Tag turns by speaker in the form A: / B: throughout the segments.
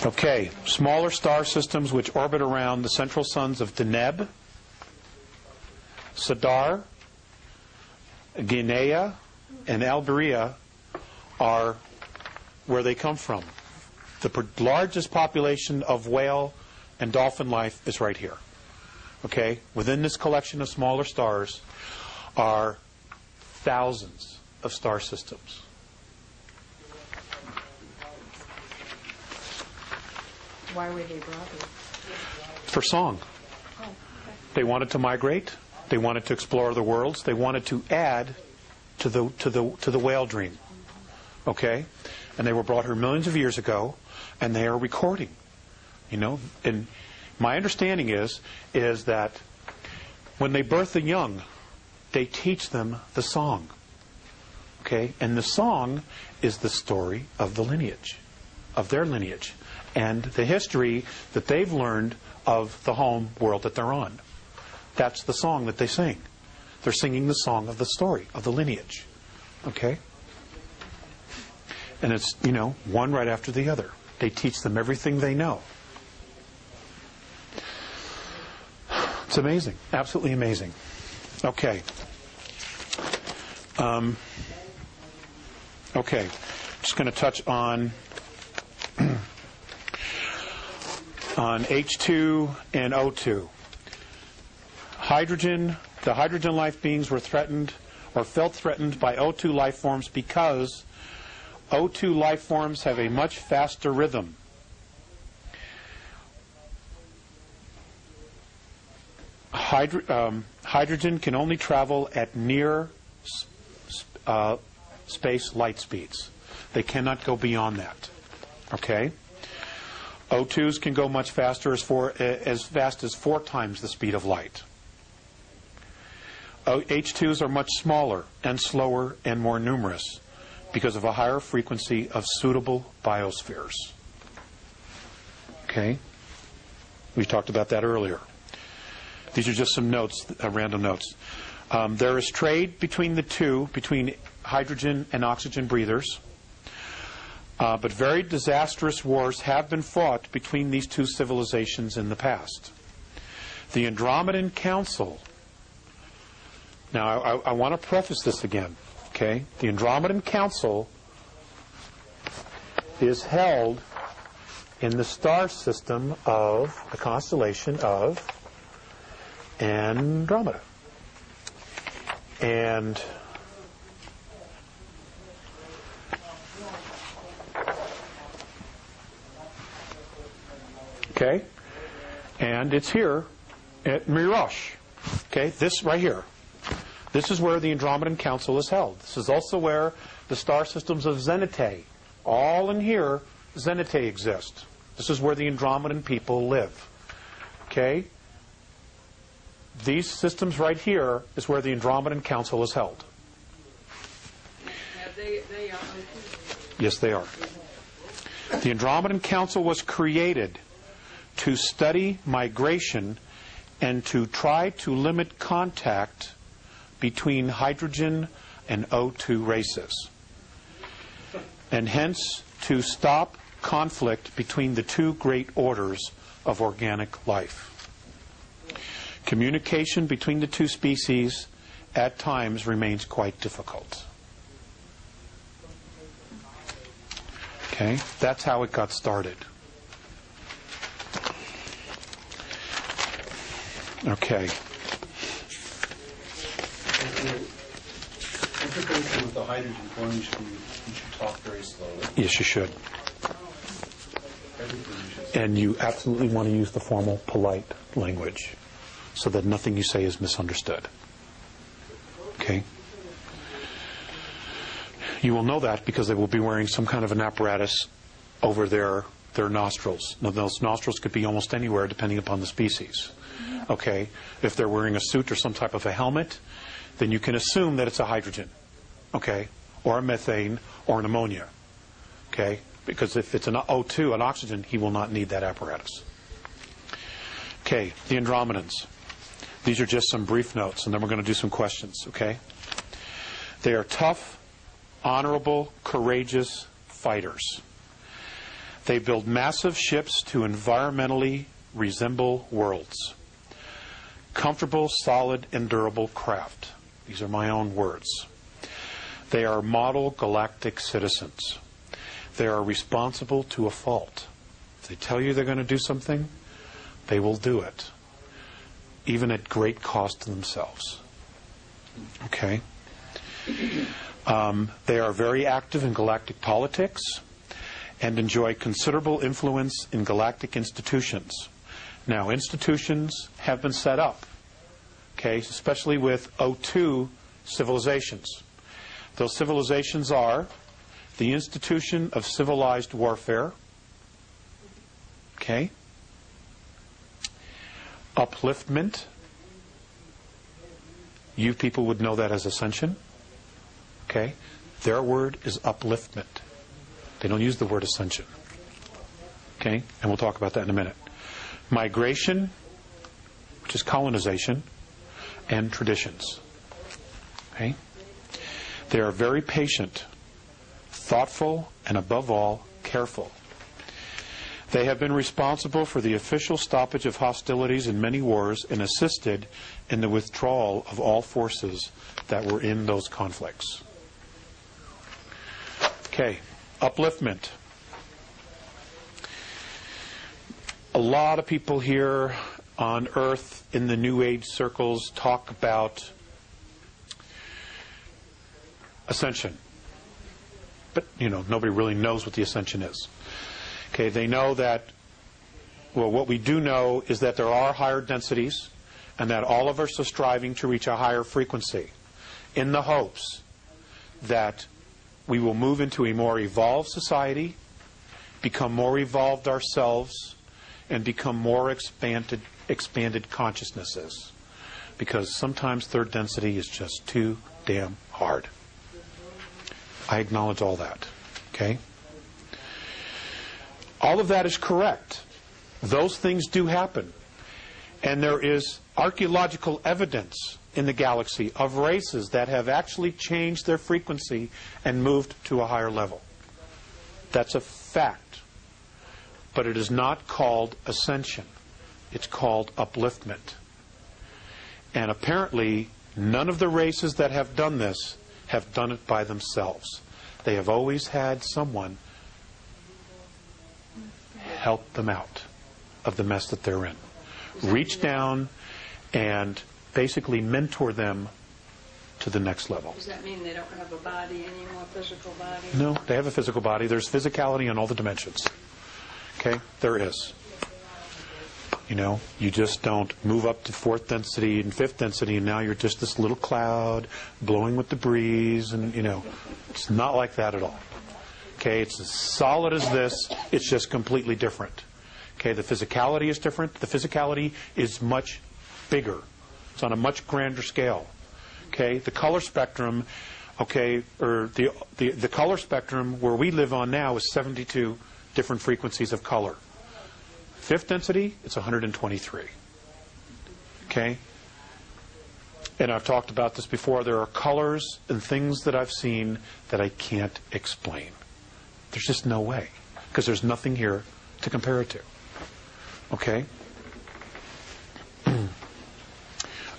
A: Okay, smaller star systems which orbit around the central suns of Deneb, Sadar, Guinea, and Alberia are where they come from. The largest population of whale and dolphin life is right here. Okay, within this collection of smaller stars are thousands of star systems.
B: Why were they brought here?
A: For song.
B: Oh, okay.
A: They wanted to migrate. They wanted to explore the worlds. They wanted to add to the whale dream. Okay, and they were brought here millions of years ago, and they are recording. You know, and my understanding is that when they birth the young, they teach them the song. Okay, and the song is the story of the lineage, of their lineage, and the history that they've learned of the home world that they're on. That's the song that they sing. They're singing the song of the story, of the lineage. Okay? And it's, you know, one right after the other. They teach them everything they know. It's amazing. Absolutely amazing. Okay. Okay. Just going to touch on H2 and O2. Hydrogen, the hydrogen life beings were threatened or felt threatened by O2 life forms because O2 life forms have a much faster rhythm. Hydrogen can only travel at near space light speeds. They cannot go beyond that. Okay? O2s can go much faster, as fast as 4 times the speed of light. H2s are much smaller and slower and more numerous because of a higher frequency of suitable biospheres. Okay? We talked about that earlier. These are just some notes, random notes. There is trade between the two, between hydrogen and oxygen breathers. But very disastrous wars have been fought between these two civilizations in the past. The Andromedan Council. Now, I want to preface this again. Okay? The Andromedan Council is held in the star system of the constellation of Andromeda. And okay, and it's here at Mirosh. Okay, this right here. This is where the Andromedan Council is held. This is also where the star systems of Zenitae, all in here, Zenitae exist. This is where the Andromedan people live. Okay? These systems right here is where the Andromedan Council is held.
B: They are.
A: Yes, they are. The Andromedan Council was created to study migration and to try to limit contact between hydrogen and O2 races, and hence to stop conflict between the two great orders of organic life. Communication between the two species at times remains quite difficult. Okay, that's how it got started. Okay.
C: With the hydrogen form, you should talk very slowly.
A: Yes, you should. And you absolutely want to use the formal, polite language so that nothing you say is misunderstood. Okay? You will know that because they will be wearing some kind of an apparatus over their nostrils. Now, those nostrils could be almost anywhere depending upon the species. Okay? If they're wearing a suit or some type of a helmet, then you can assume that it's a hydrogen. Okay? Or a methane or an ammonia. Okay? Because if it's an O2, an oxygen, he will not need that apparatus. Okay, the Andromedans. These are just some brief notes, and then we're going to do some questions, okay? They are tough, honorable, courageous fighters. They build massive ships to environmentally resemble worlds. Comfortable, solid, and durable craft. These are my own words. They are model galactic citizens. They are responsible to a fault. If they tell you they're going to do something, they will do it, even at great cost to themselves. Okay? They are very active in galactic politics and enjoy considerable influence in galactic institutions. Now, institutions have been set up, okay, especially with EE.UU civilizations. Those civilizations are the Institution of Civilized Warfare, okay, upliftment. You people would know that as ascension, okay. Their word is upliftment. They don't use the word ascension, okay, and we'll talk about that in a minute. Migration, which is colonization, and traditions, okay. They are very patient, thoughtful, and above all, careful. They have been responsible for the official stoppage of hostilities in many wars and assisted in the withdrawal of all forces that were in those conflicts. Okay, upliftment. A lot of people here on Earth in the New Age circles talk about ascension. But, nobody really knows what the ascension is. Okay, they know that, well, what we do know is that there are higher densities and that all of us are striving to reach a higher frequency in the hopes that we will move into a more evolved society, become more evolved ourselves, and become more expanded consciousnesses. Because sometimes third density is just too damn hard. I acknowledge all that. Okay? All of that is correct. Those things do happen. And there is archaeological evidence in the galaxy of races that have actually changed their frequency and moved to a higher level. That's a fact. But it is not called ascension. It's called upliftment. And apparently, none of the races that have done this have done it by themselves. They have always had someone help them out of the mess that they're in. Reach down and basically mentor them to the next level.
B: Does that mean they don't have a body anymore, physical body?
A: No, they have a physical body. There's physicality in all the dimensions. Okay? There is. You just don't move up to fourth density and fifth density, and now you're just this little cloud blowing with the breeze, and, it's not like that at all. Okay, it's as solid as this, it's just completely different. Okay, the physicality is different. The physicality is much bigger. It's on a much grander scale. Okay, the color spectrum, or the color spectrum where we live on now is 72 different frequencies of color. Fifth density, it's 123. Okay? And I've talked about this before. There are colors and things that I've seen that I can't explain. There's just no way. Because there's nothing here to compare it to. Okay?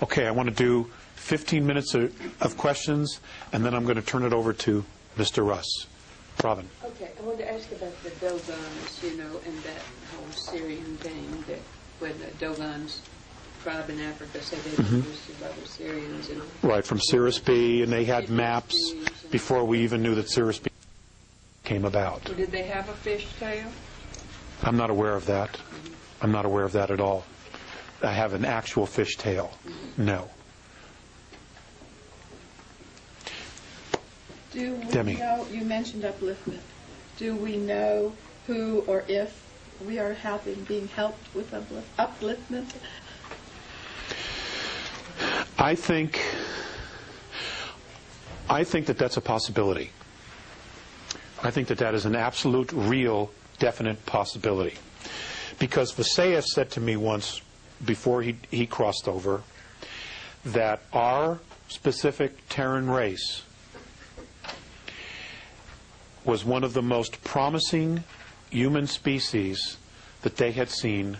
A: Okay, I want to do 15 minutes of questions, and then I'm going to turn it over to Mr. Russ. Robin.
B: Okay, I wanted to ask about the Dogons, and that whole Syrian thing, that when the Dogons tribe in Africa said they were used by the Syrians. And
A: right, from Cirrus B, and they had maps before we even knew that Cirrus B came about.
B: Well, did they have a fish tail?
A: I'm not aware of that. I'm not aware of that at all. I have an actual fish tail. No.
D: Do we
A: Demi.
D: know, you mentioned upliftment. Do we know who or if we are being helped with upliftment?
A: I think that that's a possibility. I think that that is an absolute, real, definite possibility. Because Visayas said to me once, before he crossed over, that our specific Terran race was one of the most promising human species that they had seen